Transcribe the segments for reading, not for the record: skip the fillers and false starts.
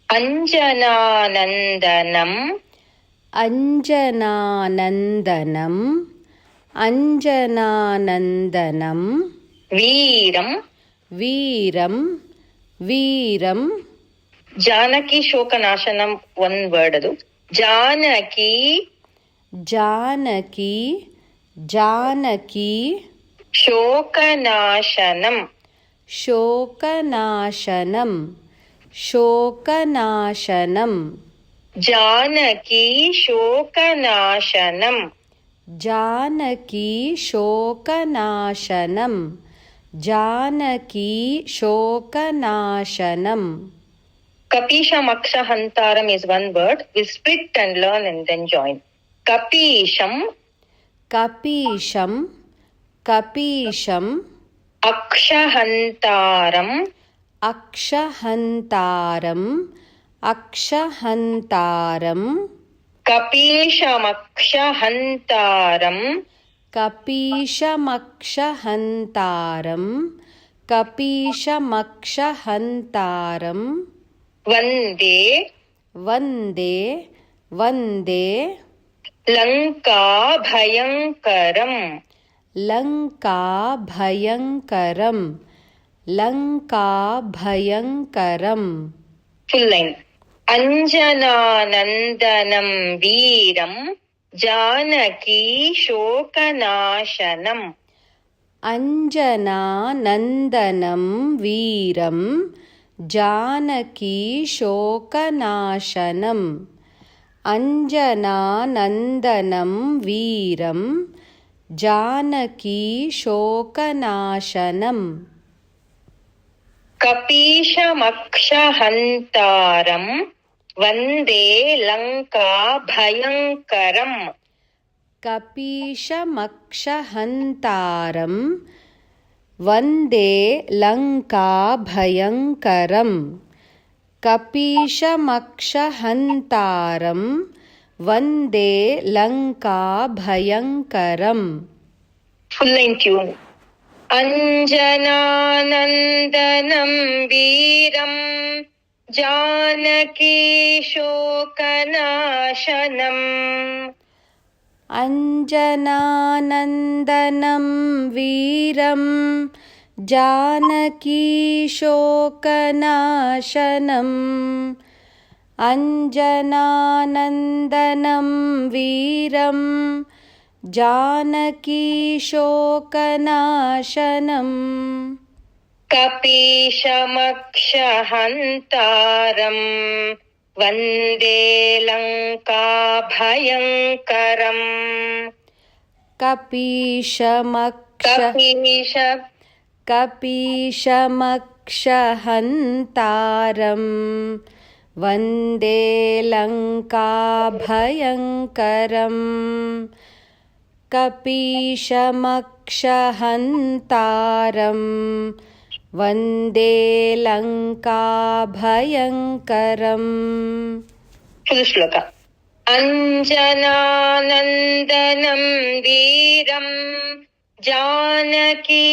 అంజనానందనం అంజనానందనం అంజనానందనం వీరం వీరం వీరం జానకి శోకనాశనం వన్ వర్డ్ ಅದು జానకి జానకి జానకి శోకనాశనం శోకనాశనం శోకనాశనం జానకి శోకనాశనం జానకి శోకనాశనం జానకి శోకనాశనం కపీశమక్షహంతారం is one word. We'll split and learn and then join. కపీశం కపీశం కపీశం అక్షహంతారం అక్షహంతారం అక్షహంతారం కపీశమక్షహంతారం కపీశమక్షహంతారం కపీశమక్షహంతారం వందే వందే వందే లంకాభయంకరం లంకాభయంకరం లంకాభయంకరం ఫుల్ లైన్ అంజనానందనం వీరం జానకీ శోకనాశనం అంజనానందనం వీరం జానకీ శోకనాశనం అంజనానందనం వీరం జానకీ శోకనాశనం కపీశమక్షహంతారం వందే లంకాభయంకరం కపీశమక్షహంతారం వందే లంకాభయంకరం కపీశమక్షహంతారం వందే లంకాభయంకరం ఫుల్ లైన్ ట్యూన్ అంజనానందనం వీరం జానకీ శోకనాశనం అంజనానందనం వీరం జానకీ శోకనాశనం అంజనానందనం వీరం జానకీ శోకనాశనం కపీశమక్షహంతారం వందే లంకాభయంకరం కపీశమక్షహంతారం వందే లంకాభయంకరం కపీశమక్షహంతారం వందే లంకాభయంకరం ఫుల్ శ్లోక అంజనానందనం వీరం జానకీ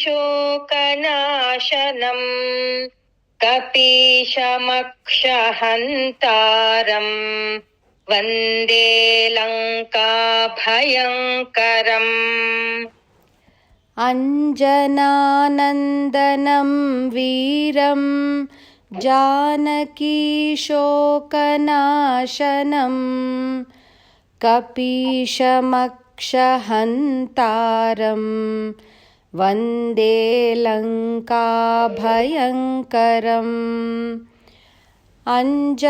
శోకనాశనం కపీశమక్షహంతారం వందే లంకాభయంకరం అంజనానందనం వీరం జానకీ శోకనాశనం కపీశమక్షహంతారం వందే లంకాభయంకరం అంజనానందనం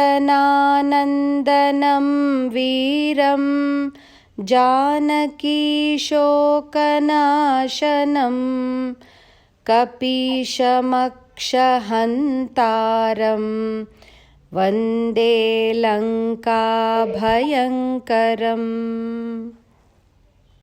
వీరం జానకీ శోకనాశనం కపీశమక్షహంతారం వందే లంకాభయంకరం